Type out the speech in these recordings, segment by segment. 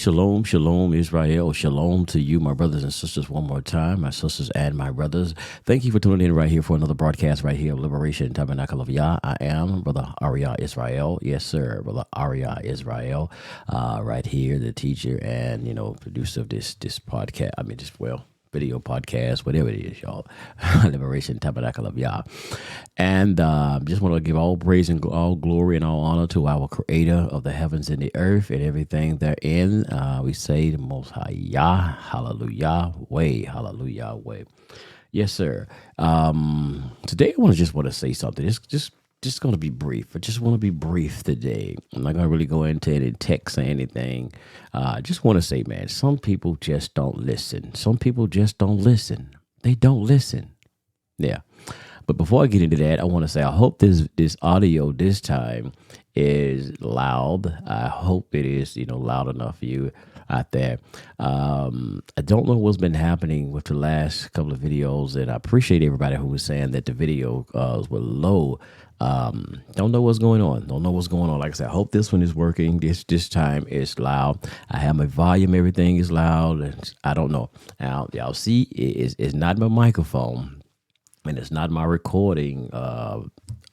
Shalom, shalom, Israel. Shalom to you, my brothers and sisters, one more time, my sisters and my brothers. Thank you for tuning in right here for another broadcast right here of Liberation Tabernacle of Yah. I am Brother Arya Israel. Yes, sir, Brother Arya Israel. Right here, the teacher and, producer of this podcast. Video podcast, whatever it is, y'all. Liberation Tabernacle of Yah. And just want to give all praise and all glory and all honor to our creator of the heavens and the earth and everything therein. We say the most high Yah, hallelujah, way, hallelujah, way. Yes, sir. Today I want to say something. Just going to be brief. I just want to be brief today. I'm not going to really go into any text or anything. I just want to say, man, some people just don't listen. Some people just don't listen. They don't listen. Yeah. But before I get into that, I want to say I hope this audio this time is loud. I hope it is, loud enough for you out there. I don't know what's been happening with the last couple of videos, and I appreciate everybody who was saying that the video were low. Don't know what's going on. Like I said, I hope this one is working. This time it's loud. I have my volume. Everything is loud. And I don't know. Now, y'all see, it's not my microphone and it's not my recording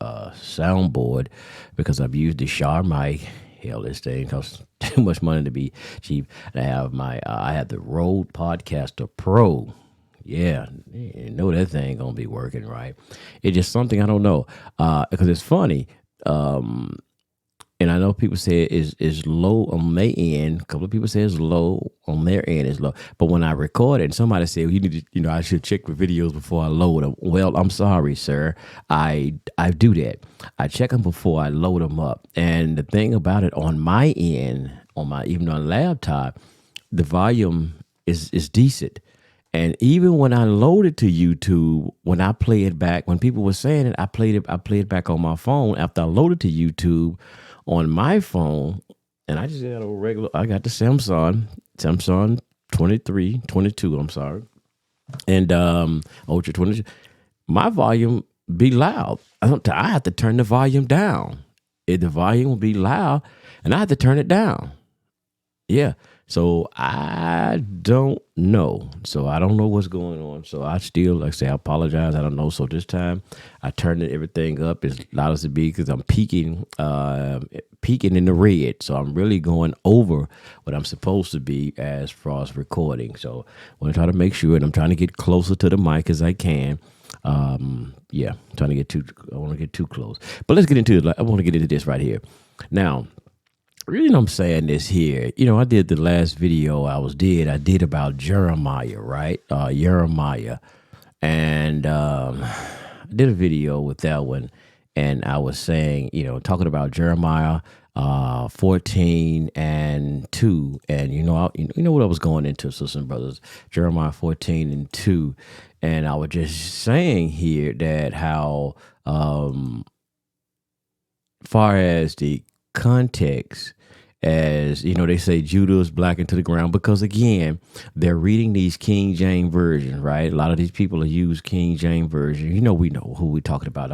soundboard because I've used the Shure mic. Hell, this thing costs too much money to be cheap. And I have the Rode Podcaster Pro. Yeah, you know that thing gonna be working right. It's just something I don't know because it's funny. And I know people say it's low on their end. A couple of people say it's low on their end. It's low, but when I record it, and somebody said, well, you need to, I should check the videos before I load them. Well, I'm sorry, sir. I do that. I check them before I load them up. And the thing about it, on my end, even on laptop, the volume is decent. And even when I load it to YouTube, when I play it back, when people were saying it, I played it back on my phone after I loaded to YouTube on my phone. And I just got I got the Samsung 22, I'm sorry. And Ultra 22. My volume be loud. I have to turn the volume down. If the volume will be loud, and I have to turn it down. Yeah. So I don't know. So I don't know what's going on. So I still, like I say, I apologize. I don't know. So this time I turned everything up as loud as it be because I'm peaking in the red. So I'm really going over what I'm supposed to be as far as recording. So I want to try to make sure, and I'm trying to get closer to the mic as I can. I want to get too close. But let's get into it. I want to get into this right here. Now, the reason I'm saying this here, I did the last video I did about Jeremiah, right? Jeremiah. And I did a video with that one. And I was saying, talking about Jeremiah 14 and 2. And, you know what I was going into, sisters and brothers, Jeremiah 14 and 2. And I was just saying here that how far as the context, as they say, Judah is blackened to the ground because, again, they're reading these King James versions, right? A lot of these people use King James version. We know who we're talking about.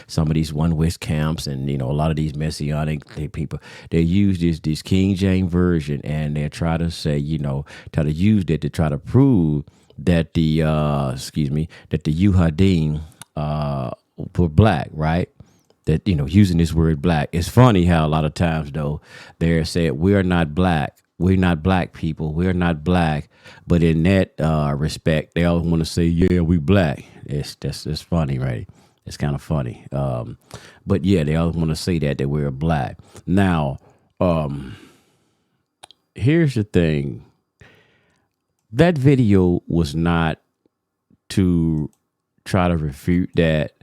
Some of these One West camps, and a lot of these Messianic people, they use this King James version, and they try to say, try to use that to try to prove that the Yuhadim were black, right? That, using this word black. It's funny how a lot of times, though, they're saying, we're not black. We're not black people. We're not black. But in that respect, they always want to say, yeah, we black. It's funny, right? It's kind of funny. But yeah, they always want to say that we're black. Now, here's the thing. That video was not to try to refute that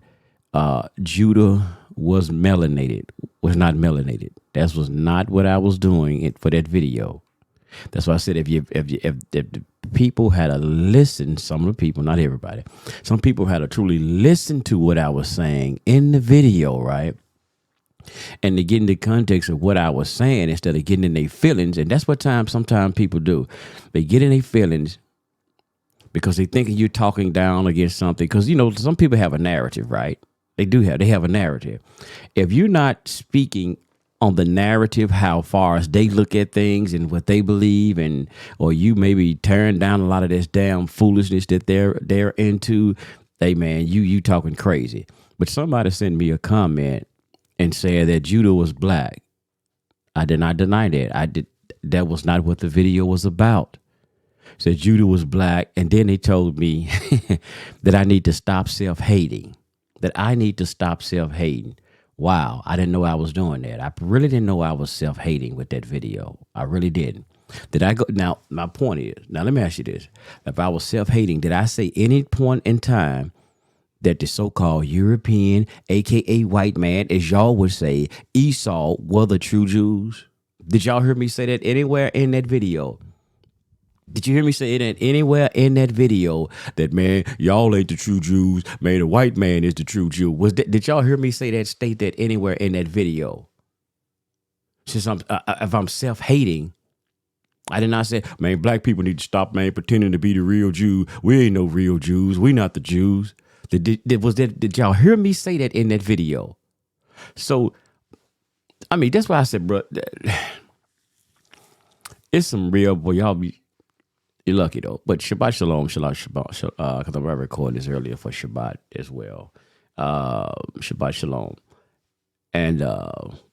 Judah was not melanated. That was not what I was doing for that video. That's why I said if the people had to listen, some of the people, not everybody, some people had to truly listen to what I was saying in the video, right? And to get in the context of what I was saying instead of getting in their feelings. And that's what sometimes people do. They get in their feelings because they think you're talking down against something. Because, some people have a narrative, right? They have a narrative. If you're not speaking on the narrative, how far as they look at things and what they believe, and or you maybe tearing down a lot of this damn foolishness that they're into. Hey man, you talking crazy. But somebody sent me a comment and said that Judah was black. I did not deny that. That was not what the video was about. Said Judah was black, and then they told me that I need to stop self-hating. That I need to stop self-hating. Wow, I didn't know I was doing that. I really didn't know I was self-hating with that video. I really didn't. Did I go? Now, my point is, now let me ask you this. If I was self-hating, did I say any point in time that the so-called European, a.k.a. white man, as y'all would say, Esau, were the true Jews? Did y'all hear me say that anywhere in that video? Did you hear me say that anywhere in that video that, man, y'all ain't the true Jews, man, the white man is the true Jew? Did y'all hear me say that, state that anywhere in that video? Since if I'm self-hating, I did not say, man, black people need to stop, man, pretending to be the real Jew. We ain't no real Jews. We not the Jews. Did y'all hear me say that in that video? So, I mean, that's why I said, bro, it's some real, boy, you're lucky though. But Shabbat Shalom, Shabbat, because I'm recording this earlier for Shabbat as well. Shabbat Shalom. And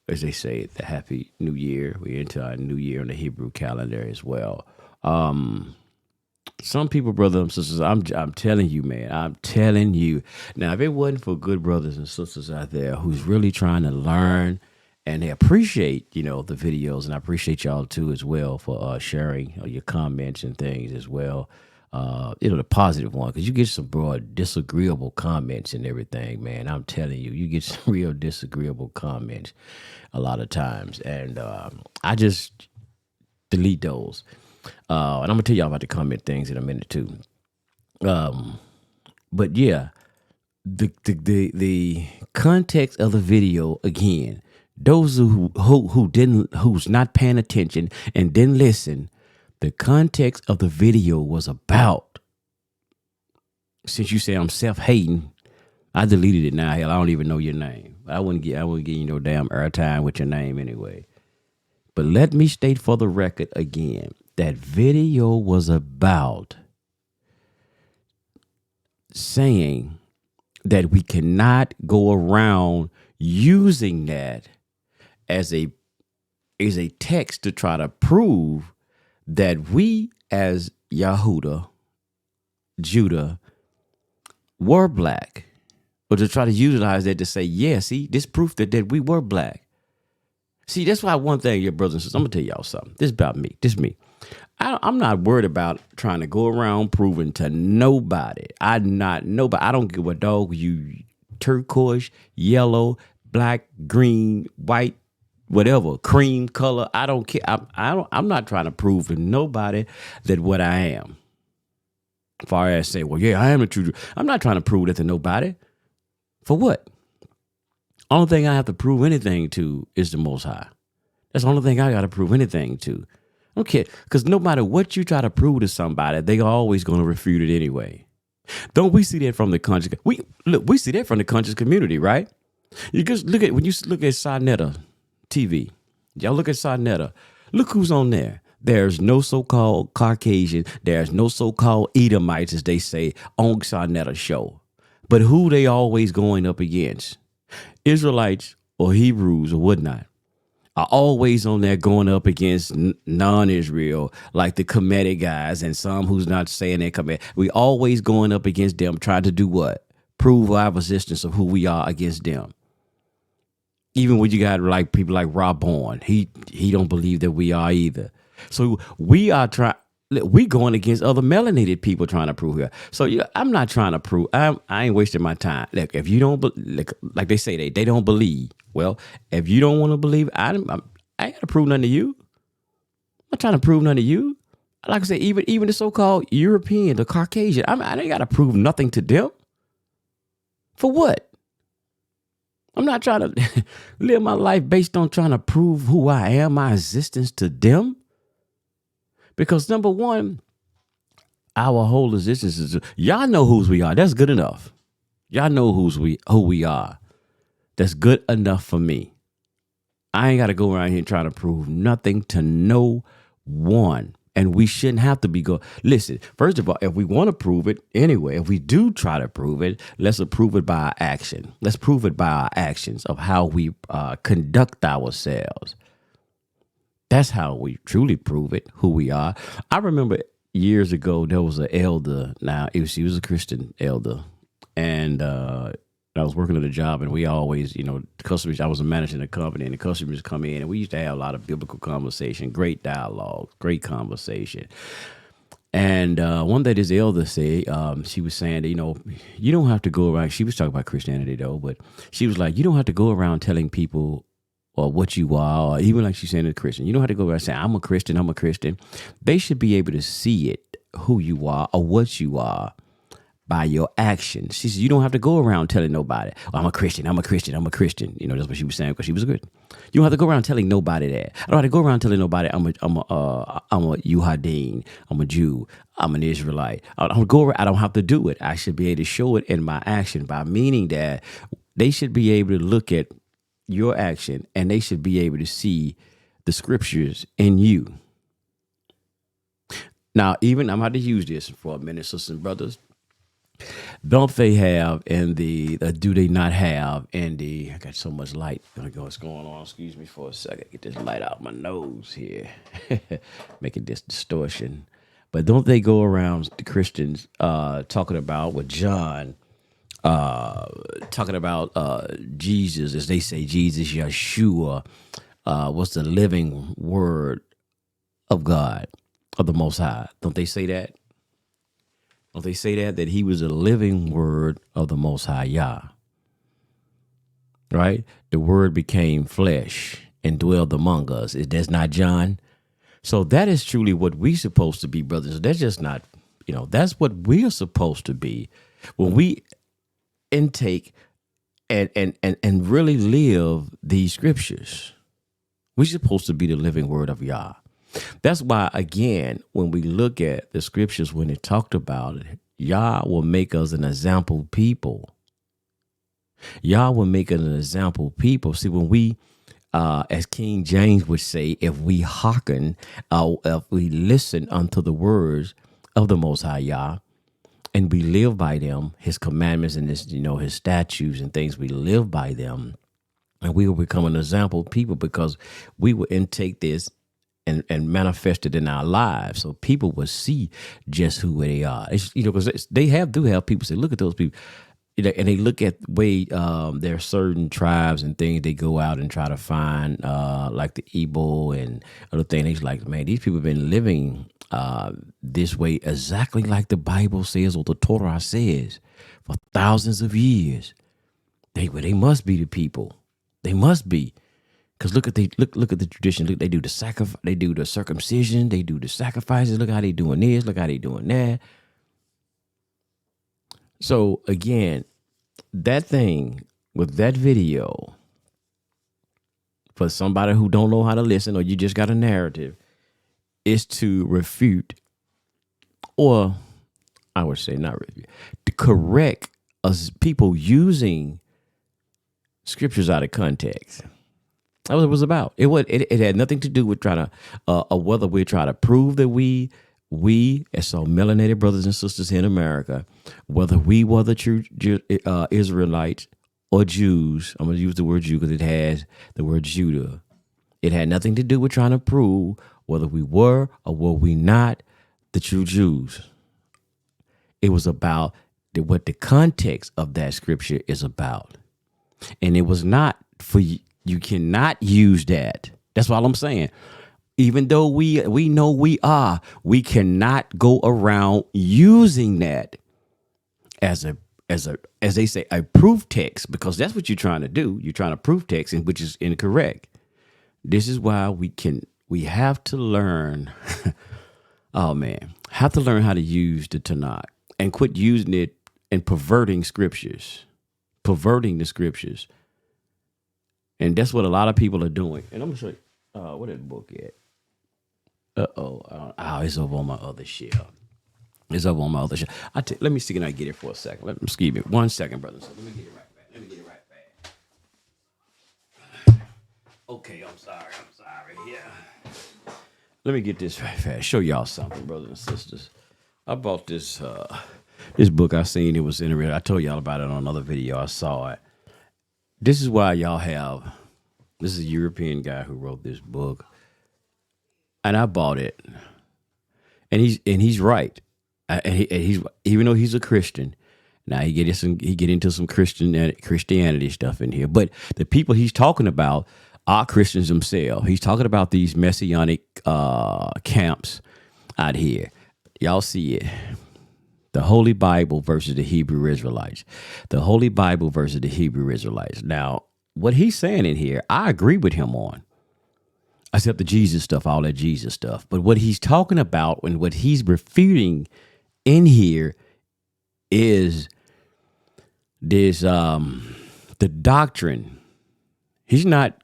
as they say, the Happy New Year. We're into our new year on the Hebrew calendar as well. Some people, brothers and sisters, I'm telling you, man, I'm telling you. Now, if it wasn't for good brothers and sisters out there who's really trying to learn, and they appreciate, the videos, and I appreciate y'all too as well for sharing your comments and things as well. The positive one, because you get some broad disagreeable comments and everything, man. I'm telling you, you get some real disagreeable comments a lot of times, and I just delete those. And I'm gonna tell y'all about the comment things in a minute too. But yeah, the context of the video again. Those who's not paying attention and didn't listen, the context of the video was about. Since you say I'm self-hating, I deleted it now. Hell, I don't even know your name. I wouldn't give you no damn airtime with your name anyway. But let me state for the record again, that video was about saying that we cannot go around using that as a text to try to prove that we as Judah were black, or to try to utilize that to say, yeah, see, this proof that we were black. See, that's why one thing, your brothers and sisters, I'm gonna tell y'all something. This is about me. This is me. I'm not worried about trying to go around proving to nobody. I don't give a dog you turquoise, yellow, black, green, white, whatever, cream color. I don't care. I'm not trying to prove to nobody that what I am. As far as say, well, yeah, I am the true. I'm not trying to prove that to nobody. For what? Only thing I have to prove anything to is the Most High. That's the only thing I got to prove anything to. Okay, because no matter what you try to prove to somebody, they are always going to refute it anyway. Don't we see that from the conscious? We see that from the conscious community, right? You just look at Sarnetta TV. Y'all look at Sarnetta. Look who's on there. There's no so-called Caucasian. There's no so-called Edomites, as they say, on Sarnetta show. But who they always going up against? Israelites or Hebrews or whatnot are always on there going up against non-Israel, like the Kemetic guys and some who's not saying they're Kemetic. We always going up against them, trying to do what? Prove our resistance of who we are against them. Even when you got like people like Rob Bourne, he don't believe that we are either. So we going against other melanated people trying to prove here. So yeah, I'm not trying to prove. I ain't wasting my time. Like if you don't, like they say they don't believe. Well, if you don't want to believe, I ain't got to prove nothing to you. I'm not trying to prove nothing to you. Like I said, even the so-called European, the Caucasian, I ain't got to prove nothing to them. For what? I'm not trying to live my life based on trying to prove who I am, my existence to them. Because number one, our whole existence is, y'all know whose we are. That's good enough. Y'all know who we are. That's good enough for me. I ain't got to go around here trying to prove nothing to no one. And we shouldn't have to be listen, first of all, if we want to prove it anyway, if we do try to prove it, let's prove it by our action. Let's prove it by our actions of how we conduct ourselves. That's how we truly prove it, who we are. I remember years ago, there was an elder. Now, she was a Christian elder. And I was working at a job, and we always, the customers, I was managing a company, and the customers come in, and we used to have a lot of biblical conversation, great dialogue, great conversation. And one day this elder said, she was saying that, you don't have to go around, she was talking about Christianity though, but she was like, you don't have to go around telling people or what you are, or even like she's saying a Christian. You don't have to go around saying, I'm a Christian, I'm a Christian. They should be able to see it, who you are or what you are, by your actions. She says, you don't have to go around telling nobody, oh, I'm a Christian, I'm a Christian, I'm a Christian. That's what she was saying, because she was good. You don't have to go around telling nobody that. I don't have to go around telling nobody I'm a Yuhadin, I'm a Jew, I'm an Israelite. I don't have to do it. I should be able to show it in my action, by meaning that they should be able to look at your action and they should be able to see the scriptures in you. Now, even I'm about to use this for a minute, sisters and brothers. Don't they have in the, do they not have in the, I got so much light. What's going on? Excuse me for a second. Get this light out my nose here. Making this distortion. But don't they go around, the Christians, talking about with John, talking about Jesus, as they say, Jesus, Yeshua, was the living word of God, of the Most High. Don't they say that? Don't they say that he was a living word of the Most High Yah? Right? The word became flesh and dwelled among us. That's not John. So that is truly what we're supposed to be, brothers. That's just not, that's what we're supposed to be. When we intake and really live these scriptures, we're supposed to be the living word of Yah. That's why, again, when we look at the scriptures, when it talked about it, Yah will make us an example people. Yah will make us an example people. See, when we, as King James would say, if we hearken, if we listen unto the words of the Most High Yah, and we live by them, his commandments and his statutes and things, we live by them, and we will become an example people, because we will intake this and manifest it in our lives, so people will see just who they are. It's, because do have people say, look at those people, and they look at the way there are certain tribes and things they go out and try to find, like the Igbo and other things. Like, man, these people have been living this way exactly like the Bible says or the Torah says for thousands of years. They must be the people. They must be. Because look at the tradition. Look, they do the sacrifice, they do the circumcision, they do the sacrifices. Look how they doing this, look how they doing that. So again, that thing with that video, for somebody who don't know how to listen, or you just got a narrative, is to refute, or I would say not refute, to correct us people using scriptures out of context. That's what it was about. It had nothing to do with trying to, whether we're trying to prove that we as our melanated brothers and sisters in America, whether we were the true Israelites or Jews. I'm going to use the word Jew because it has the word Judah. It had nothing to do with trying to prove whether we were or were we not the true Jews. It was about what the context of that scripture is about. And it was not for you. You cannot use that. That's all I'm saying. Even though we know we cannot go around using that as they say, a proof text, because that's what you're trying to do. You're trying to proof text, and which is incorrect. This is why we have to learn. Have to learn how to use the Tanakh and quit using it and perverting the scriptures. And that's what a lot of people are doing. And I'm going to show you, where that book at? It's over on my other shelf. Let me see, can I get it for a second? Excuse me, 1 second, brother. So let me get it right back. Okay, I'm sorry. Yeah. Let me get this right fast. Show y'all something, brothers and sisters. I bought this this book I seen. It was interesting. I told y'all about it on another video. I saw it. This is why y'all have. This is a European guy who wrote this book, and I bought it. And he's right. And he's even though he's a Christian. Now he get into some Christianity stuff in here, but the people he's talking about are Christians themselves. He's talking about these messianic camps out here. Y'all see it. The Holy Bible versus the Hebrew Israelites. The Holy Bible versus the Hebrew Israelites. Now, what he's saying in here, I agree with him on. Except the Jesus stuff, all that Jesus stuff. But what he's talking about and what he's refuting in here is this the doctrine. He's not,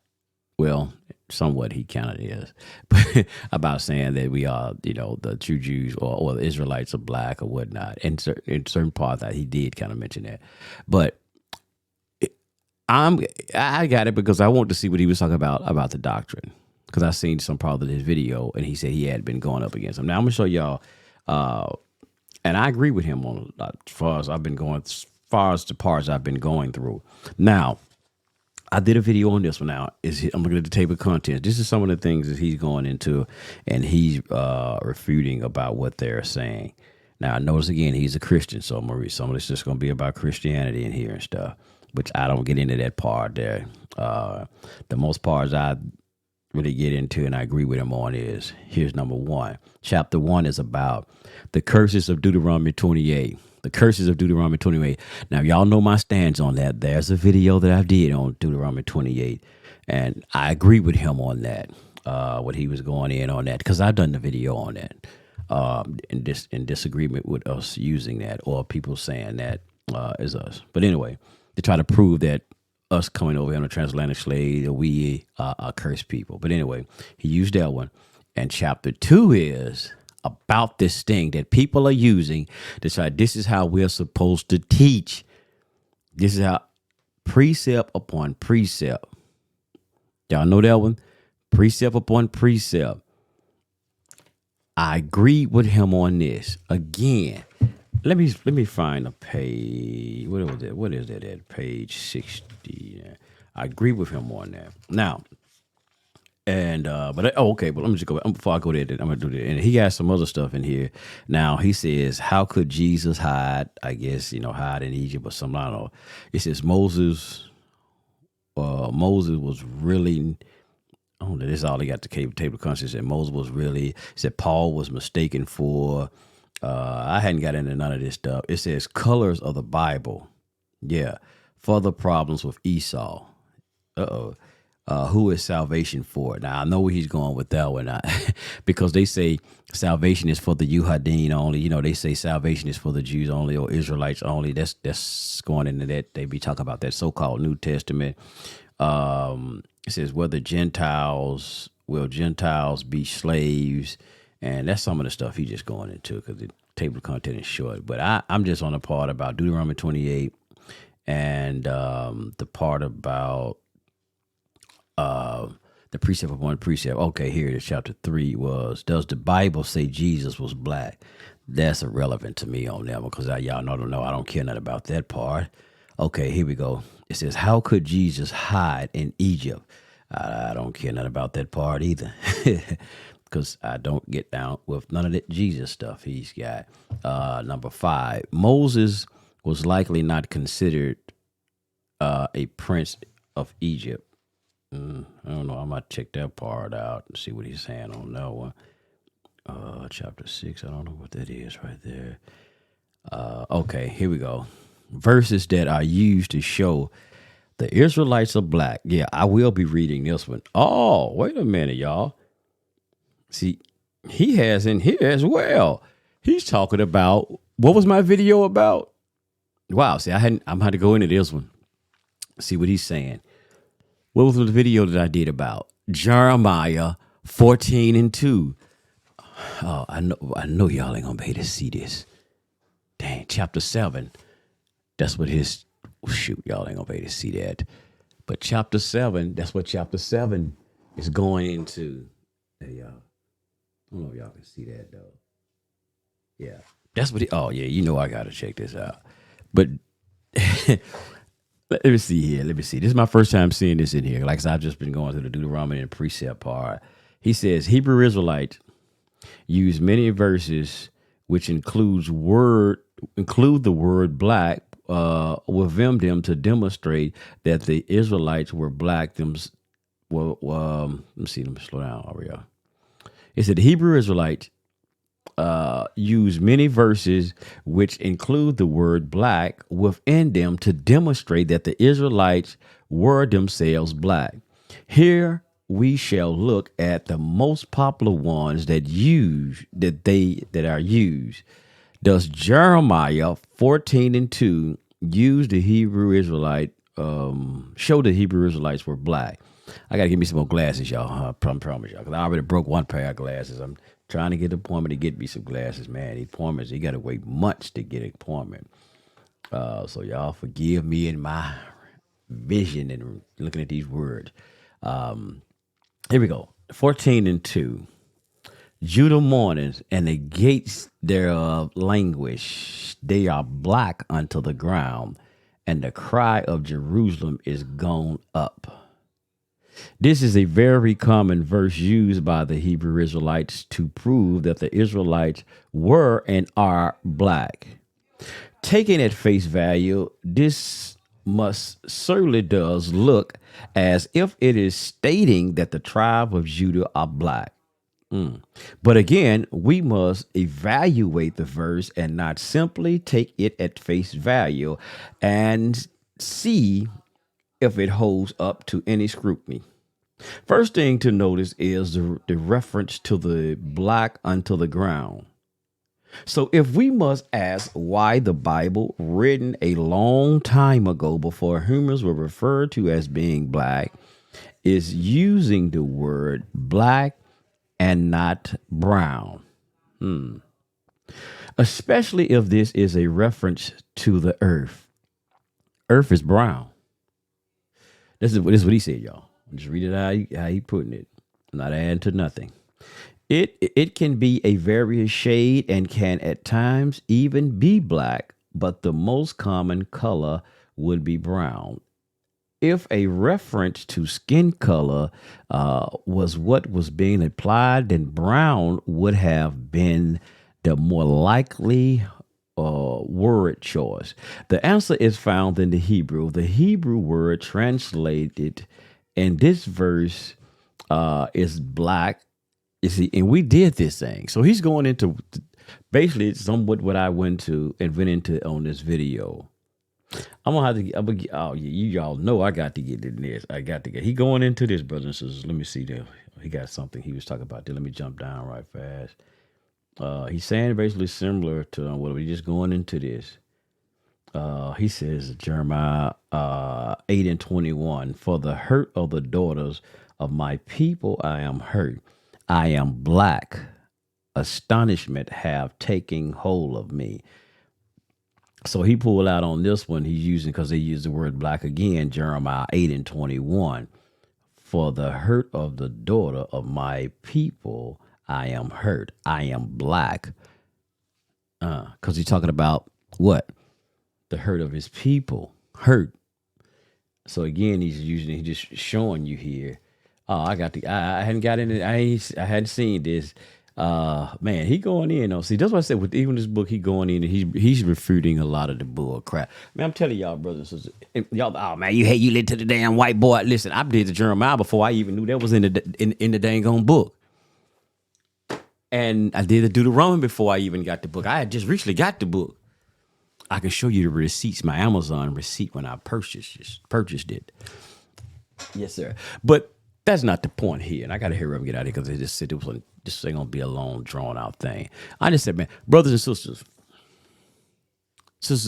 well, somewhat he kind of is, but about saying that we are, the true Jews or the Israelites are black or whatnot. In certain parts that he did kind of mention that. But I got it because I want to see what he was talking about the doctrine. Because I seen some part of his video and he said he had been going up against him. Now I'm gonna show y'all, and I agree with him on as far as the parts I've been going through. Now, I did a video on this one. Now I'm looking at the table of contents. This is some of the things that he's going into, and he's refuting about what they're saying. Now, notice again, he's a Christian, so I'm gonna read some of this. Just gonna be about Christianity in here and stuff, which I don't get into that part there. The most parts I really get into, and I agree with him on, is here's number 1. Chapter 1 is about the curses of Deuteronomy 28. The curses of Deuteronomy 28. Now, y'all know my stance on that. There's a video that I did on Deuteronomy 28, and I agree with him on that. What he was going in on that, because I've done the video on that. In disagreement with us using that, or people saying that is us. But anyway, to try to prove that us coming over here on a transatlantic slave, we are cursed people. But anyway, he used that one. And chapter 2 is about this thing that people are using to try. This is how we're supposed to teach. This is how precept upon precept. Y'all know that one? Precept upon precept. I agree with him on this. Again, let me find a page. What is that at? Page 60. I agree with him on that. Now, and okay, but let me just go before I go there. I'm gonna do that. And he has some other stuff in here. Now he says, how could Jesus hide? I guess hide in Egypt or something. I don't know. It says Moses was really. Oh, this is all they got the table of contents. That Moses was really. It said Paul was mistaken for. I hadn't got into none of this stuff. It says colors of the Bible. Yeah. Further problems with Esau. Who is salvation for? Now, I know where he's going with that one. Because they say salvation is for the Yuhadin only. They say salvation is for the Jews only or Israelites only. That's going into that. They be talking about that so-called New Testament. It says will Gentiles be slaves? And that's some of the stuff he's just going into because the table of content is short. But I'm just on the part about Deuteronomy 28 and the part about the precept upon precept. Okay, here it is. Chapter 3 was, does the Bible say Jesus was black? That's irrelevant to me on that one because y'all don't know. I don't care nothing about that part. Okay, here we go. It says, how could Jesus hide in Egypt? I don't care nothing about that part either. Because I don't get down with none of that Jesus stuff he's got. Number 5, Moses was likely not considered a prince of Egypt. I don't know. I might check that part out and see what he's saying on that one. Chapter 6, I don't know what that is right there. Okay, here we go. Verses that are used to show the Israelites are black. Yeah, I will be reading this one. Oh, wait a minute, y'all. See, he has in here as well. He's talking about, what was my video about? Wow, see, I'm had to go into this one. See what he's saying. What was the video that I did about? Jeremiah 14:2. Oh, I know y'all ain't gonna be able to see this. Dang, chapter 7. That's what his, shoot, y'all ain't gonna be able to see that. But chapter 7, that's what chapter 7 It's going into, hey, y'all. I don't know if y'all can see that, though. Yeah. That's what oh, yeah, I got to check this out. But let me see here. Let me see. This is my first time seeing this in here. Like I said, I've just been going through the Deuteronomy and precept part. He says, Hebrew Israelites use many verses which include the word black within them to demonstrate that the Israelites were black. Let me see. Let me slow down. Over here. It said the Hebrew Israelites use many verses which include the word black within them to demonstrate that the Israelites were themselves black. Here we shall look at the most popular ones that are used. Does Jeremiah 14:2 use the Hebrew Israelite show the Hebrew Israelites were black? I gotta give me some more glasses, y'all. I promise y'all, because I already broke one pair of glasses. I'm trying to get an appointment to get me some glasses, man. These appointments, you gotta wait months to get an appointment. So y'all forgive me in my vision and looking at these words. Here we go. 14:2. Judah mourners, and the gates thereof languish. They are black unto the ground, and the cry of Jerusalem is gone up. This is a very common verse used by the Hebrew Israelites to prove that the Israelites were and are black. Taken at face value, this must certainly does look as if it is stating that the tribe of Judah are black. But again, we must evaluate the verse and not simply take it at face value and see if it holds up to any scrutiny. First thing to notice is the reference to the black unto the ground. So if we must ask why the Bible, written a long time ago before humans were referred to as being black, is using the word black and not brown. Especially if this is a reference to the earth. Earth is brown. This is what he said, y'all. Just read it how he putting it. I'm not adding to nothing. It can be a various shade and can at times even be black, but the most common color would be brown. If a reference to skin color was what was being applied, then brown would have been the more likely word choice. The answer is found in the Hebrew. The Hebrew word translated in this verse is black. You see, and we did this thing. So he's going into basically somewhat what I went into on this video. I'm gonna have to. Oh, yeah, y'all know I got to get in this. I got to get. He going into this, brothers and sisters. Let me see there. He got something he was talking about there. Let me jump down right fast. He's saying basically similar to what we just going into this. He says Jeremiah 8:21. For the hurt of the daughters of my people, I am hurt. I am black. Astonishment have taken hold of me. So he pulled out on this one. He's using, because they use the word black again, Jeremiah 8:21. For the hurt of the daughter of my people, I am hurt. I am black. Because he's talking about what? The hurt of his people. Hurt. So again, he's just showing you here. Oh, I hadn't got in it. I hadn't seen this. Man, he going in on. See, that's what I said with even this book. He going in and he's refuting a lot of the bull crap. Man, I'm telling y'all, brothers and sisters, y'all. Oh man, you listen to the damn white boy. Listen, I did the Jeremiah before I even knew that was in the dang on book. And I did the Deuteronomy before I even got the book. I had just recently got the book. I can show you the receipts, my Amazon receipt when I purchased it. Yes, sir. But that's not the point here. And I got to hurry up and get out of here because they just said this ain't going to be a long, drawn out thing. I just said, man, brothers and sisters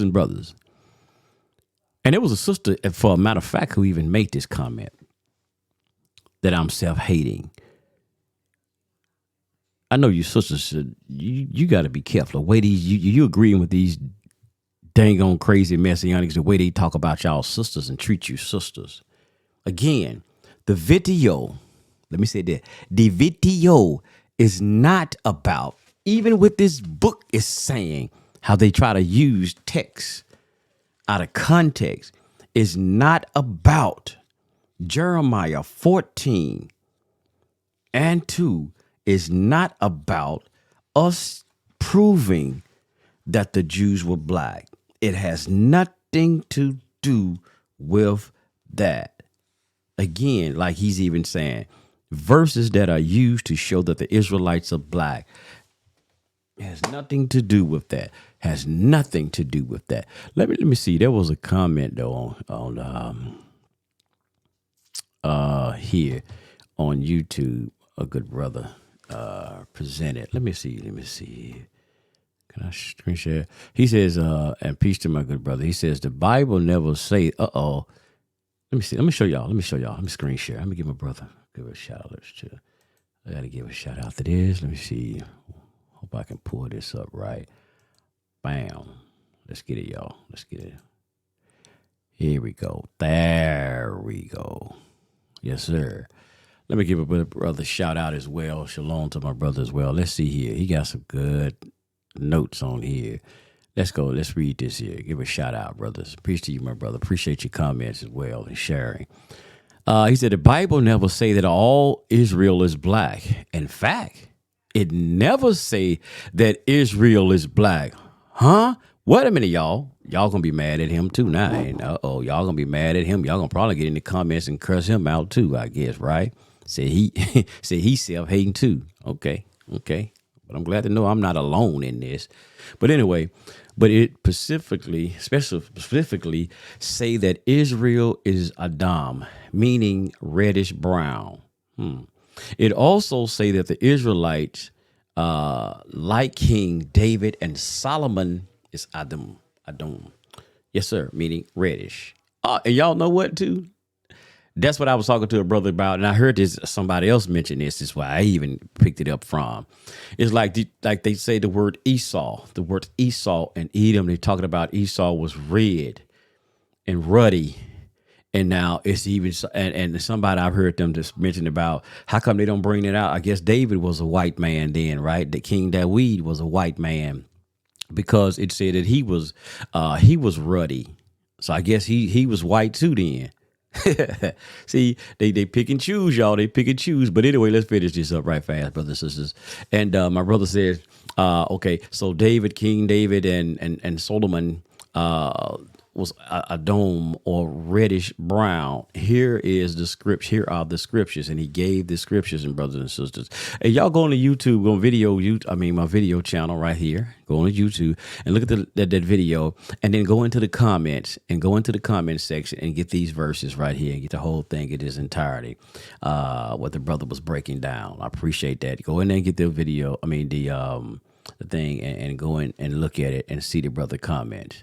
and brothers. And there was a sister, for a matter of fact, who even made this comment that I'm self-hating. I know you sisters should, you got to be careful. The way you agreeing with these dang on crazy messianics, the way they talk about y'all sisters and treat you sisters. Again, the video Let me say that. The video is not about, even with this book is saying how they try to use text out of context, is not about Jeremiah 14 and 2 is not about us proving that the Jews were black. It has nothing to do with that. Again, like he's even saying, verses that are used to show that the Israelites are black has nothing to do with that. Has nothing to do with that. Let me see. There was a comment though on here on YouTube. A good brother presented. Let me see. Can I screen share? He says, and peace to my good brother. He says the Bible never say. Let me see. Let me show y'all. Let me screen share. Let me give my brother give a shout out to. I gotta give a shout out to this. Let me see. Hope I can pull this up right. Bam. Let's get it, y'all. Let's get it. Here we go. There we go. Yes, sir. Let me give a brother shout out as well. Shalom to my brother as well. Let's see here. He got some good notes on here. Let's go. Let's read this here. Give a shout out, brothers. Peace to you, my brother. Appreciate your comments as well and sharing. He said the Bible never say that all Israel is black. In fact, it never say that Israel is black. Huh? Wait a minute, y'all. Y'all gonna be mad at him too now. Y'all gonna be mad at him. Y'all gonna probably get in the comments and curse him out too, I guess, right? Say he's self-hating too. Okay. But I'm glad to know I'm not alone in this. But anyway, it specifically say that Israel is Adam, meaning reddish brown. It also say that the Israelites, like King David and Solomon, is Adam. Yes, sir, meaning reddish. And y'all know what too? That's what I was talking to a brother about, and I heard this somebody else mention this. Is why I even picked it up from. It's like they say the word Esau and Edom. They're talking about Esau was red and ruddy, and now it's even and somebody I've heard them just mention about how come they don't bring it out. I guess David was a white man then, right? The King David was a white man because it said that he was ruddy, so I guess he was white too then. See, they pick and choose, y'all. They pick and choose. But anyway, let's finish this up right fast, brothers and sisters. And my brother says, okay, so King David and Solomon was a dome or reddish brown. Here are the scriptures, and he gave the scriptures, and brothers and sisters. And y'all go on to YouTube, my video channel right here. Go on to YouTube and look at that video, and then go into the comments section and get these verses right here and get the whole thing in its entirety. What the brother was breaking down. I appreciate that. Go in there and get the video. The thing and go in and look at it and see the brother comment.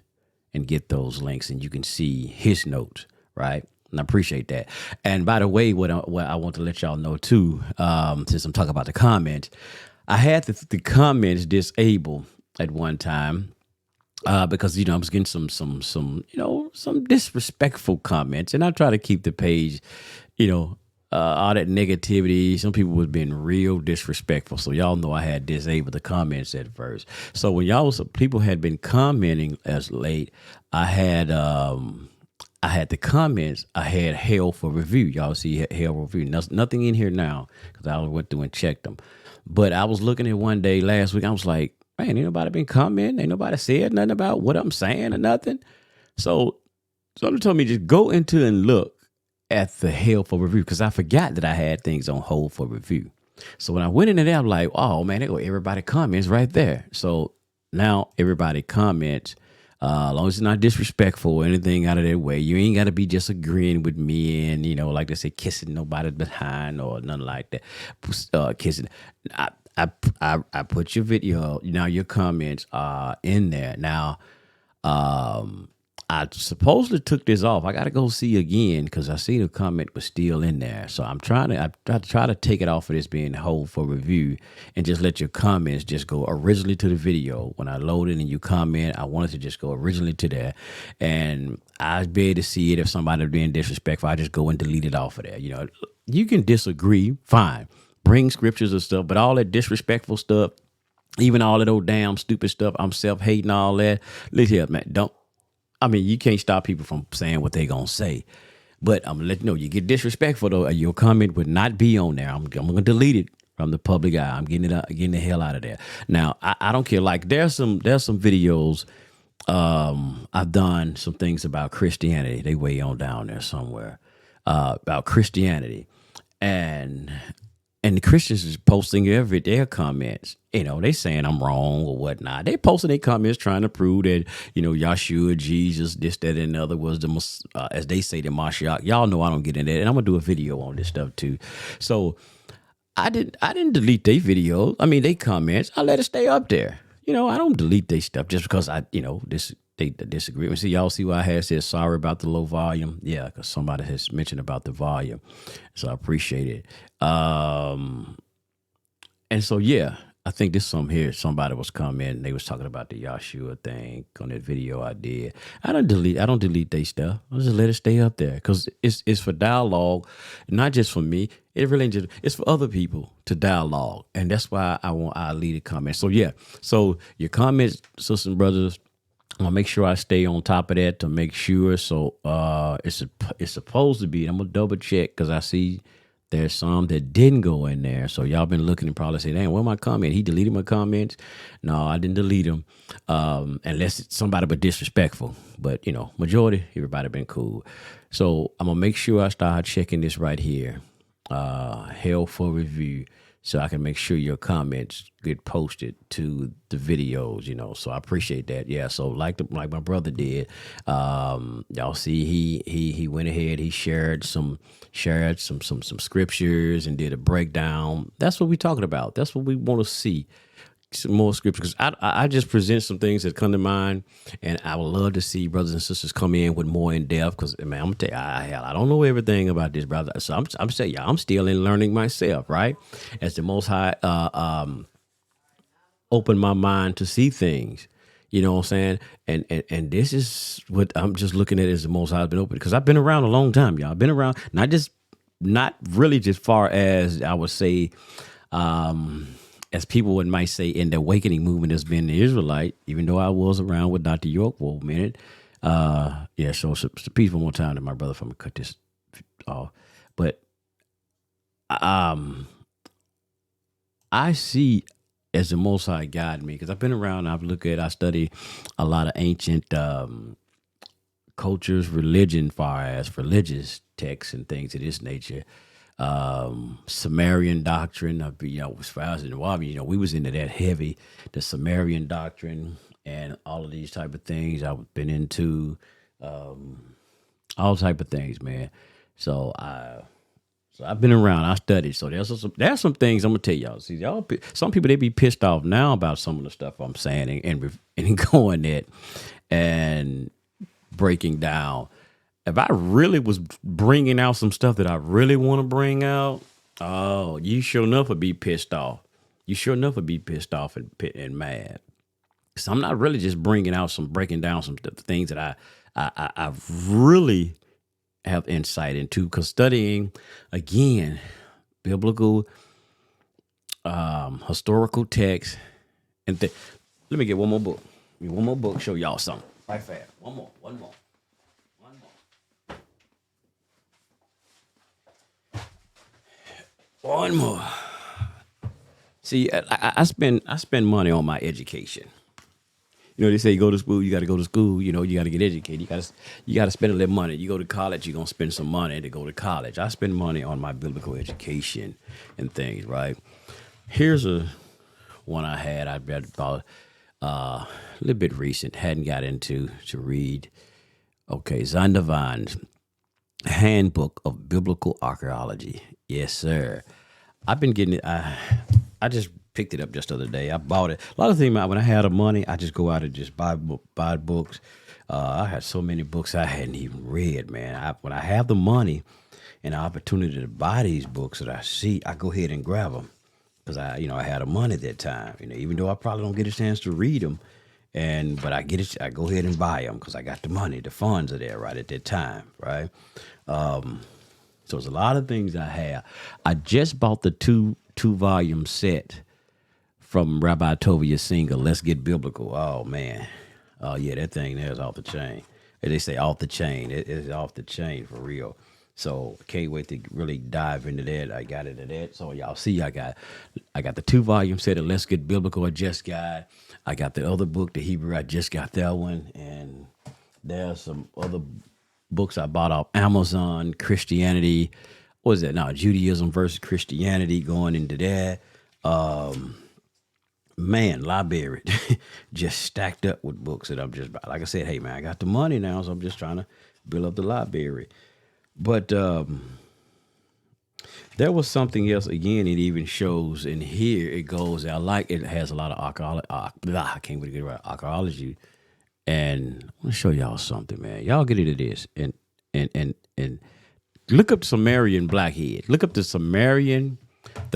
And get those links, and you can see his notes, right? And I appreciate that. And by the way, what I want to let y'all know too, since I'm talking about the comments, I had the comments disabled at one time because I was getting some disrespectful comments, and I try to keep the page, all that negativity. Some people was being real disrespectful. So y'all know I had disabled the comments at first. So when people had been commenting as late, I had the comments. I had hell for review. Y'all see hell review. Nothing in here now because I went through and checked them. But I was looking at one day last week. I was like, man, ain't nobody been commenting. Ain't nobody said nothing about what I'm saying or nothing. So someone told me just go into and look at the hell for review because I forgot that I had things on hold for review. So when I went into there, I'm like, oh man, there go everybody comments right there. So now everybody comments, as long as it's not disrespectful or anything out of their way. You ain't got to be just agreeing with me and, like they say, kissing nobody behind or nothing like that. Kissing. I put your video, your comments are in there. Now, I supposedly took this off. I got to go see again because I see the comment was still in there. So I try to take it off of this being whole for review and just let your comments just go originally to the video. When I load it and you comment, I wanted to just go originally to that. And I'd be able to see it if somebody being disrespectful. I just go and delete it off of there. You can disagree, fine. Bring scriptures and stuff, but all that disrespectful stuff, even all that old damn stupid stuff, I'm self-hating, all that. Listen here, man, you can't stop people from saying what they gonna say. But I'm gonna let you know, you get disrespectful though, your comment would not be on there. I'm gonna delete it from the public eye. I'm getting the hell out of there. Now, I don't care. Like there's some videos. I've done some things about Christianity. They way on down there somewhere about Christianity, and the Christians is posting their comments. They saying I'm wrong or whatnot. They posting their comments trying to prove that, Yahshua, Jesus, this, that, and the other was the, as they say, the Mashiach. Y'all know I don't get in there. And I'm going to do a video on this stuff too. So I didn't delete their videos. They comments. I let it stay up there. I don't delete their stuff just because they disagree. See, y'all see what I had said, sorry about the low volume. Yeah, because somebody has mentioned about the volume. So I appreciate it. And so, yeah, I think this somebody was commenting. They was talking about the Yahshua thing on that video I did. I don't delete their stuff. I just let it stay up there because it's for dialogue, not just for me. It's for other people to dialogue. And that's why I leave a comment. So, yeah. So your comments, sisters and brothers, I'm gonna make sure I stay on top of that to make sure. So it's supposed to be. I'm gonna double check because I see there's some that didn't go in there. So y'all been looking and probably say, "Dang, where my comment? He deleted my comments." No, I didn't delete them, unless it's somebody but disrespectful. But majority everybody been cool. So I'm gonna make sure I start checking this right here, held for review. So I can make sure your comments get posted to the videos, So I appreciate that. Yeah. So like my brother did, y'all see he went ahead. He shared some scriptures and did a breakdown. That's what we're talking about. That's what we want to see. Some more scriptures, because I just present some things that come to mind, and I would love to see brothers and sisters come in with more in depth. Because man, I'm gonna tell you, I don't know everything about this, brother. So I'm saying, yeah, I'm still in learning myself, right? As the Most High open my mind to see things, you know what I'm saying? And this is what I'm just looking at as the Most High has been open, because I've been around a long time, y'all. I've been around not really just far as I would say. As people might say, in the awakening movement has been the Israelite, even though I was around with Dr. York for a minute. Yeah, so peace one more time to my brother if I'm going to cut this off. But I see as the Most High guide me, because I've been around, I study a lot of ancient cultures, religion, far as religious texts and things of this nature. Sumerian doctrine, as far as in the Wabi, we was into that heavy, the Sumerian doctrine and all of these type of things. I've been into all type of things, man. So I've been around. I studied. So there's some things I'm gonna tell y'all. See, some people, they be pissed off now about some of the stuff I'm saying and going at and breaking down. If I really was bringing out some stuff that I really want to bring out, oh, you sure enough would be pissed off. You sure enough would be pissed off and mad. So I'm not really just breaking down some things that I really have insight into, because studying, again, biblical, historical text. And let me get one more book. Show y'all something. Right fast. One more. One more. See, I spend money on my education. They say you go to school, you got to go to school. You got to get educated. You got to spend a little money. You go to college, you're gonna spend some money to go to college. I spend money on my biblical education and things. Right. Here's one I had. I read about a little bit recent. Hadn't got into to read. Okay, Zondervan's Handbook of Biblical Archaeology. Yes, sir. I've been getting it. I just picked it up just the other day. I bought it. A lot of things, when I had the money, I just go out and just buy books. I had so many books I hadn't even read, man. When I have the money and the opportunity to buy these books that I see, I go ahead and grab them because I had the money at that time. Even though I probably don't get a chance to read them, but I get it. I go ahead and buy them because I got the money. The funds are there right at that time, right? So there's a lot of things I have. I just bought the two volume set from Rabbi Tovia Singer, Let's Get Biblical. Oh, man. Oh, yeah, that thing there is off the chain. They say off the chain. It is off the chain for real. So can't wait to really dive into that. I got into that. So y'all see, I got the 2-volume set of Let's Get Biblical I just got. I got the other book, the Hebrew. I just got that one. And there's some other books I bought off Amazon, Christianity. What is that now? Judaism versus Christianity, going into that. Man, library just stacked up with books that I'm just, like I said, hey, man, I got the money now, so I'm just trying to build up the library. But there was something else, again, it even shows in here, it goes, it has a lot of archaeology, I can't really get it right, archaeology. And I want to show y'all something, man. Y'all get into this and look up Sumerian blackhead. Look up the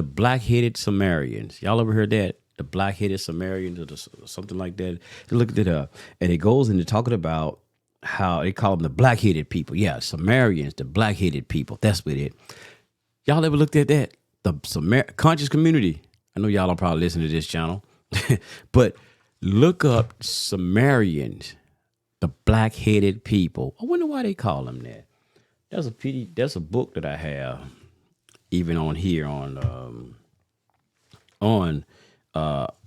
black-headed Sumerians. Y'all ever heard that? The black-headed Sumerians or something like that. Look it up. And it goes into talking about how they call them the black-headed people. Yeah, Sumerians, the black-headed people. That's what it. Y'all ever looked at that? The conscious community. I know y'all don't probably listen to this channel. But look up Sumerians, the black-headed people. I wonder why they call them that. There's a book that I have, even on here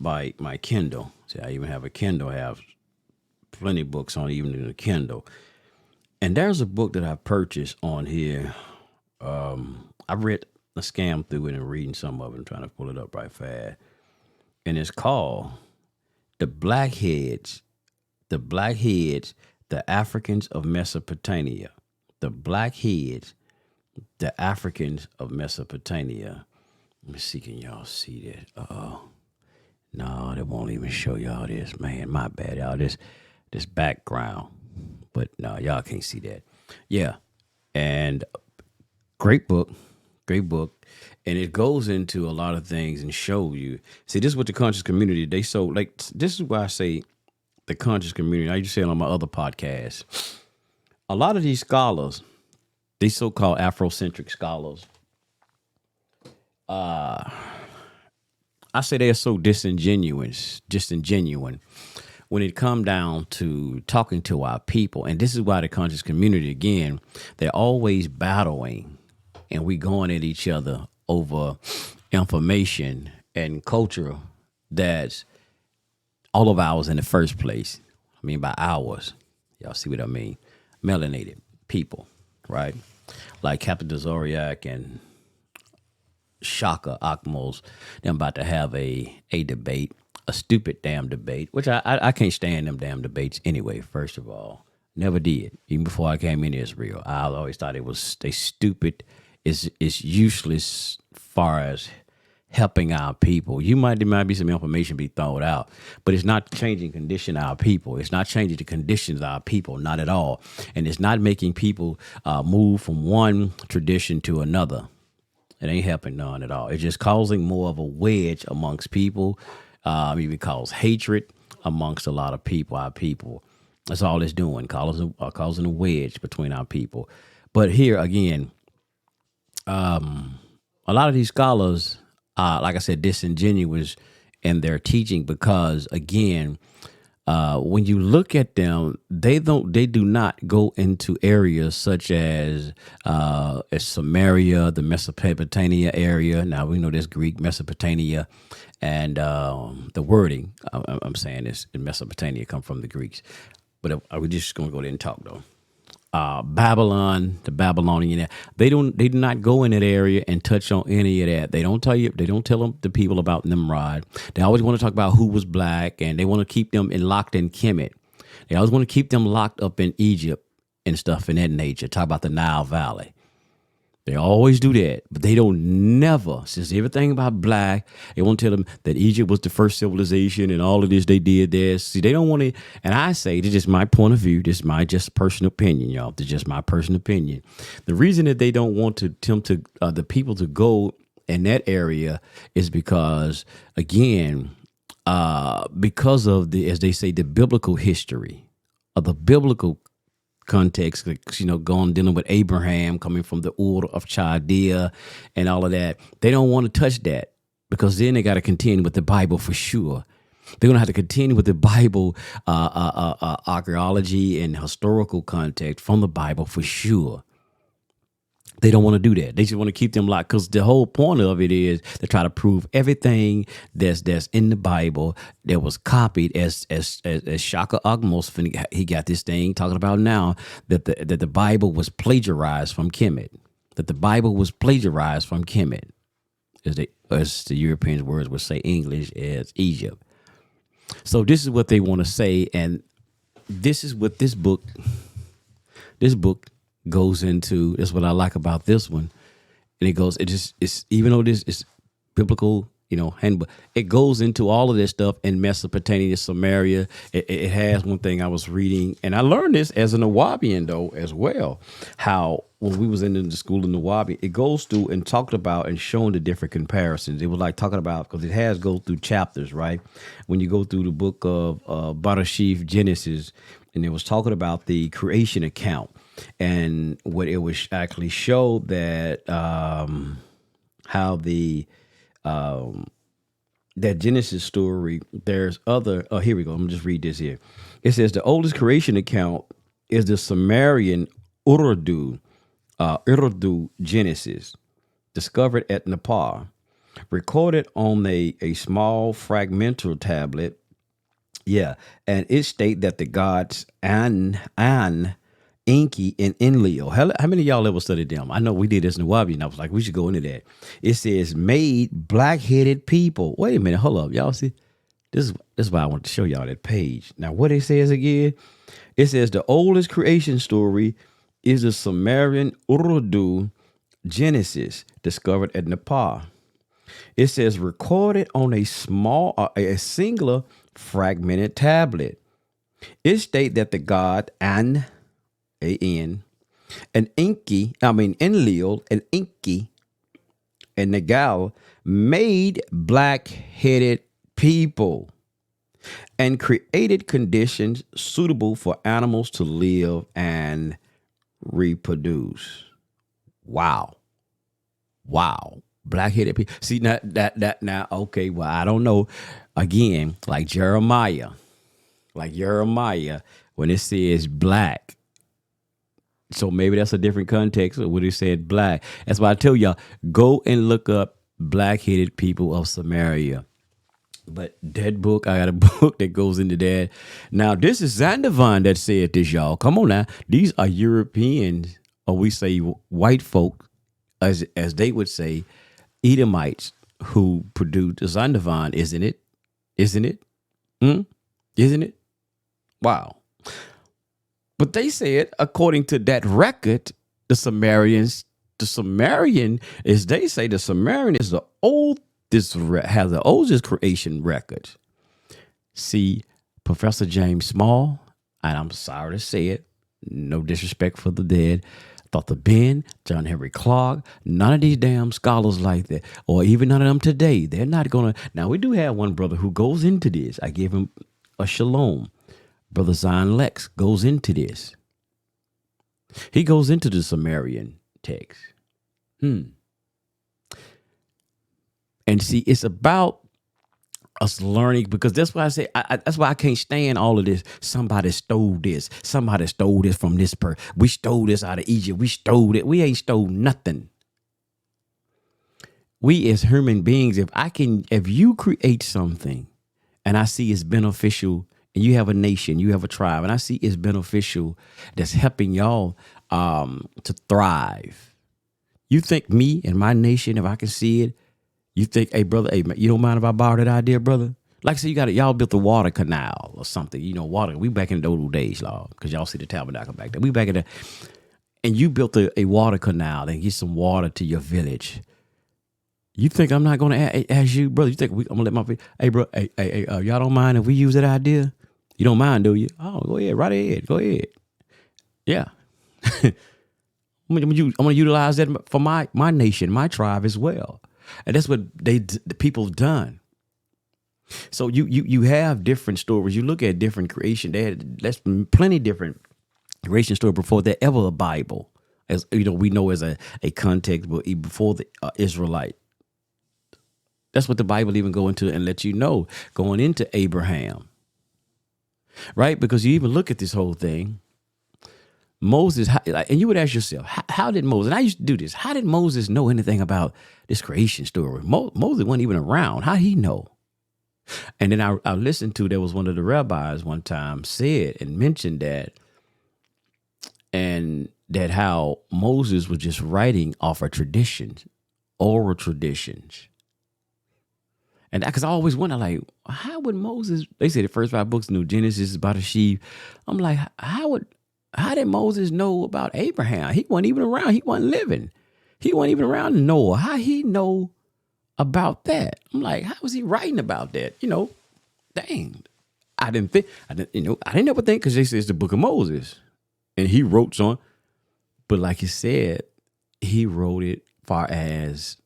by my Kindle. See, I even have a Kindle. I have plenty of books on even in the Kindle. And there's a book that I purchased on here. I read a scam through it and reading some of it and trying to pull it up right fast. And it's called The Blackheads, the Africans of Mesopotamia. The Blackheads, the Africans of Mesopotamia. Let me see, can y'all see that? No, they won't even show y'all this. Man, my bad, y'all. This background. But no, y'all can't see that. Yeah. And great book. And it goes into a lot of things and show you. See, this is what the conscious community, this is why I say the conscious community. I used to say it on my other podcast. A lot of these scholars, these so-called Afrocentric scholars, I say they're so disingenuous when it come down to talking to our people. And this is why the conscious community, again, they're always battling and we going at each other over information and culture that's all of ours in the first place. I mean, by ours, y'all see what I mean? Melanated people, right? Like Captain Zoriak and Shaka Akmos, they're about to have a debate, a stupid damn debate, which I can't stand them damn debates anyway, first of all. Never did. Even before I came in Israel, I always thought they stupid. It's useless far as helping our people. There might be some information be thrown out, but it's not changing condition of our people. It's not changing the conditions of our people, not at all. And it's not making people move from one tradition to another. It ain't helping none at all. It's just causing more of a wedge amongst people. Even cause hatred amongst a lot of people, our people. That's all it's doing, causing a wedge between our people. But here again, a lot of these scholars, like I said, disingenuous in their teaching because, again, when you look at them, they do not go into areas such as Samaria, the Mesopotamia area. Now we know there's Greek, Mesopotamia, and the wording I'm saying is in Mesopotamia come from the Greeks. But we're just going to go there and talk though. Babylon, the Babylonian, they do not go in that area and touch on any of that. They don't tell the people about Nimrod. They always want to talk about who was black, and they want to keep them locked in Kemet. They always want to keep them locked up in Egypt and stuff in that nature. Talk about the Nile Valley. They always do that, but they don't never, since everything about black, they won't tell them that Egypt was the first civilization and all of this, they did this. See, they don't want to, and I say, this is my point of view, this is my just personal opinion, y'all. This is just my personal opinion. The reason that they don't want to attempt to, the people to go in that area is because, again, because of the, as they say, the biblical history of the biblical context, going dealing with Abraham coming from the Ur of Chaldea and all of that. They don't want to touch that because then they got to contend with the Bible for sure. They're going to have to contend with the Bible archaeology and historical context from the Bible for sure. They don't want to do that. They just want to keep them locked because the whole point of it is to try to prove everything that's in the Bible that was copied as Shaka Agmos. He got this thing talking about now that the Bible was plagiarized from Kemet. That the Bible was plagiarized from Kemet, as the Europeans' words would say English as Egypt. So this is what they want to say, and this is what this book goes into. That's what I like about this one. And it's even though this is biblical, handbook, it goes into all of this stuff in Mesopotamia, Samaria. It has one thing I was reading, and I learned this as an Nawabian though as well, how when we was in the school in Nawabi, it goes through and talked about and showing the different comparisons. It was like talking about, because it has go through chapters, right? When you go through the book of Barashif, Genesis, and it was talking about the creation account. And what it was actually showed that how the that Genesis story, there's other. Oh, here we go. I'm gonna just read this here. It says the oldest creation account is the Sumerian Urdu Genesis, discovered at Nepal, recorded on a small fragmental tablet. Yeah, and it state that the gods An, Enki, and Enlil. How many of y'all ever studied them? I know we did this in Wabi, and I was like, we should go into that. It says made black-headed people. Wait a minute, hold up, y'all see? This is why I want to show y'all that page. Now, what it says again? It says the oldest creation story is the Sumerian Urdu Genesis, discovered at Nepal. It says recorded on a singular fragmented tablet. It states that the god An, A-N, and Enki, Enlil, and Enki, and Nagal made black-headed people and created conditions suitable for animals to live and reproduce. Wow. Black-headed people. See, now, okay, well, I don't know. Again, like Jeremiah, when it says black, so maybe that's a different context of what it said black. That's why I tell y'all, go and look up black-headed people of Samaria. But that book, I got a book that goes into that. Now, this is Zandavan that said this, y'all. Come on now. These are Europeans, or we say white folk, as they would say, Edomites, who produced Zandavan, isn't it? Isn't it? Isn't it? Wow. But they said, according to that record, the Sumerian is, they say the Sumerian is the has the oldest creation record. See, Professor James Small, and I'm sorry to say it, no disrespect for the dead, Dr. Ben, John Henry Clark, none of these damn scholars like that, or even none of them today, they're not going to. Now, we do have one brother who goes into this. I give him a shalom. Brother Zion Lex goes into this. He goes into the Sumerian text. And see, it's about us learning, because that's why I say, that's why I can't stand all of this. Somebody stole this. Somebody stole this from this person. We stole this out of Egypt. We stole it. We ain't stole nothing. We as human beings, if you create something and I see it's beneficial, and you have a nation, you have a tribe, and I see it's beneficial, that's helping y'all to thrive. You think me and my nation, if I can see it, you think, hey, brother, hey, you don't mind if I borrow that idea, brother? Like, say y'all built a water canal or something, water. We back in the old days, Lord, because y'all see the tabernacle back there. We back in the, and you built a water canal and get some water to your village. You think I'm not going to ask you, brother? You think I'm going to let hey, bro, y'all don't mind if we use that idea? You don't mind, do you? Oh, go ahead, right ahead, go ahead. Yeah. I'm going to utilize that for my nation, my tribe as well. And that's what the people have done. So you have different stories. You look at different creation. That's plenty different creation story before there ever a Bible. As you know, we know as a context, but before the Israelite. That's what the Bible even go into and let you know going into Abraham. Right? Because you even look at this whole thing. Moses, and you would ask yourself, how did Moses, and I used to do this, how did Moses know anything about this creation story? Moses wasn't even around. How did he know? And then I listened to, there was one of the rabbis one time said and mentioned that, and that how Moses was just writing off of traditions, oral traditions. And because I always wonder, like, how would Moses, they say the first 5 books, New Genesis is about a sheep. I'm like, how did Moses know about Abraham? He wasn't even around. He wasn't living. He wasn't even around Noah. How he know about that? I'm like, how was he writing about that? Dang. I didn't ever think, because they say it's the book of Moses. And he wrote on, but like you said, he wrote it far as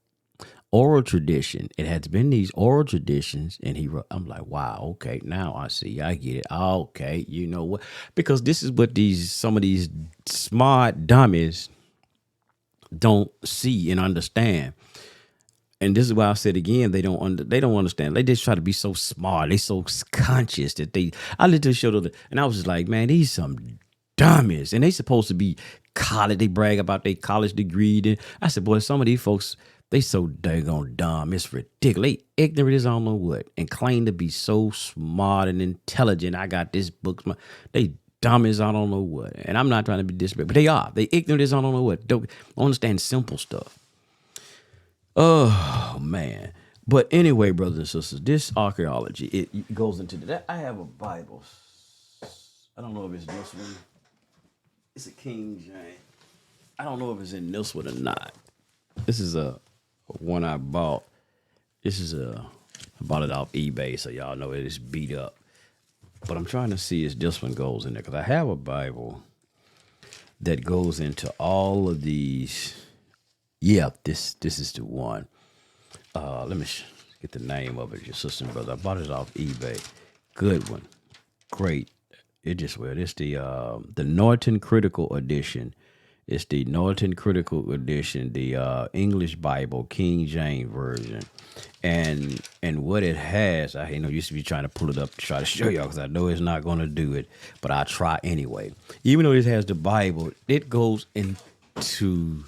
oral tradition. It has been these oral traditions, and he wrote, I'm like, wow, okay, now I see, I get it. Okay, you know what? Because this is what some of these smart dummies don't see and understand. And this is why I said again, they don't understand. They just try to be so smart. They so conscious that I literally showed them, and I was just like, man, these some dummies, and they supposed to be college. They brag about their college degree. Then I said, boy, some of these folks, they so daggone dumb. It's ridiculous. They ignorant as I don't know what, and claim to be so smart and intelligent. I got this book. They dumb as I don't know what. And I'm not trying to be disrespectful, but they are. They ignorant as I don't know what. Don't understand simple stuff. Oh, man. But anyway, brothers and sisters, this archaeology, it goes into that. I have a Bible. I don't know if it's this one. It's a King James. I don't know if it's in this one or not. This is a one I bought. I bought it off eBay, so y'all know it is beat up. But I'm trying to see if this one goes in there, because I have a Bible that goes into all of these. Yeah, this is the one. Let me get the name of it, your sister and brother. I bought it off eBay. Good one. Great. It's the Norton Critical Edition. It's the Norton Critical Edition, the English Bible, King James Version. And what it has, I used to be trying to pull it up to try to show y'all, because I know it's not going to do it, but I'll try anyway. Even though this has the Bible, it goes into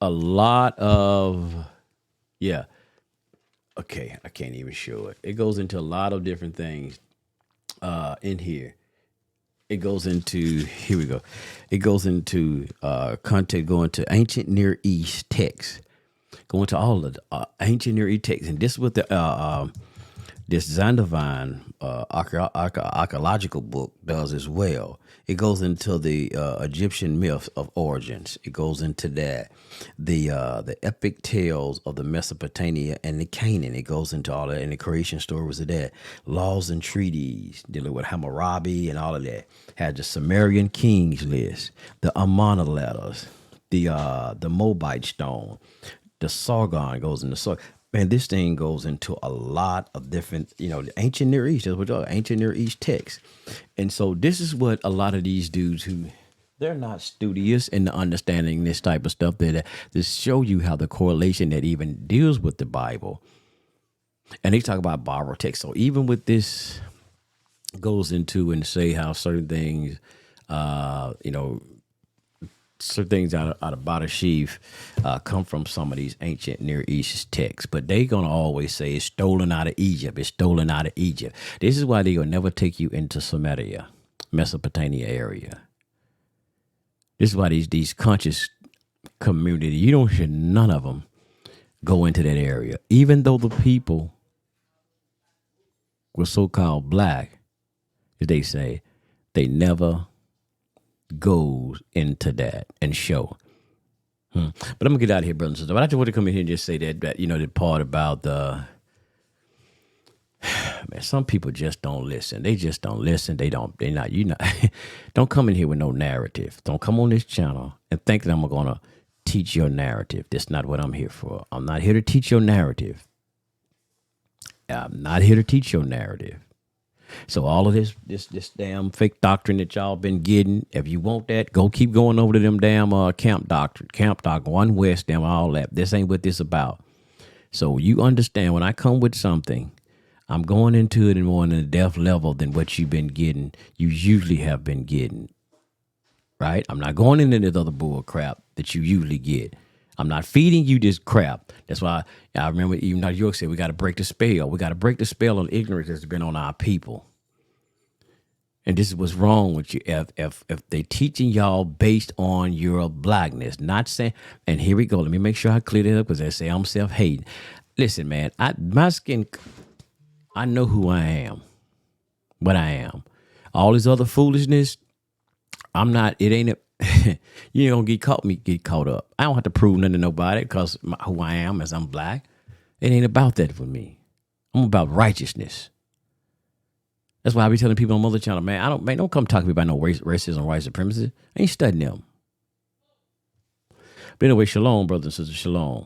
a lot of, yeah. Okay, I can't even show it. It goes into a lot of different things in here. It goes into, here we go. It goes into content, going to ancient Near East texts, going to all of the ancient Near East texts. And this is what this Zondervan archaeological book does as well. It goes into the Egyptian myths of origins. It goes into that. The epic tales of the Mesopotamia and the Canaan. It goes into all that, and the creation stories of that. Laws and treaties dealing with Hammurabi and all of that. Had the Sumerian kings list, the Amarna letters, the Moabite stone, the Sargon goes into Sargon. Man, this thing goes into a lot of different, the ancient Near East. That's what we're talking, ancient Near East texts. And so this is what a lot of these dudes who, they're not studious in understanding this type of stuff, that show you how the correlation that even deals with the Bible. And they talk about borrowed text. So even with this goes into and say how certain things, certain things out of Bada Sheaf come from some of these ancient Near East texts, but they gonna always say it's stolen out of Egypt. It's stolen out of Egypt. This is why they will never take you into Sumeria, Mesopotamia area. This is why these conscious community, you don't hear none of them go into that area, even though the people were so-called black, as they say, they never goes into that and show. But I'm gonna get out of here, brothers and sisters. But I just want to come in here and just say that you know, the part about the man, some people just don't listen. They just don't listen. They're not, you know, don't come in here with no narrative. Don't come on this channel and think that I'm going to teach your narrative. That's not what I'm here for. I'm not here to teach your narrative. I'm not here to teach your narrative. So all of this damn fake doctrine that y'all been getting, if you want that, go keep going over to them damn camp doctrine, One West, damn all that. This ain't what this about. So you understand when I come with something, I'm going into it in more on a depth level than what you've been getting. You usually have been getting, right? I'm not going into this other bull crap that you usually get. I'm not feeding you this crap. That's why I remember even New York said we got to break the spell. We got to break the spell of ignorance that's been on our people. And this is what's wrong with you. If they teaching y'all based on your blackness, not saying, and here we go. Let me make sure I clear that up because they say I'm self-hating. Listen, man, my skin, I know who I am, what I am. All this other foolishness, I'm not, it ain't, you ain't gonna get caught up. I don't have to prove nothing to nobody because who I am is I'm black. It ain't about that for me. I'm about righteousness. That's why I be telling people on Mother Channel, man, don't come talk to me about no racism, white supremacy. I ain't studying them. But anyway, shalom, brothers and sisters, shalom.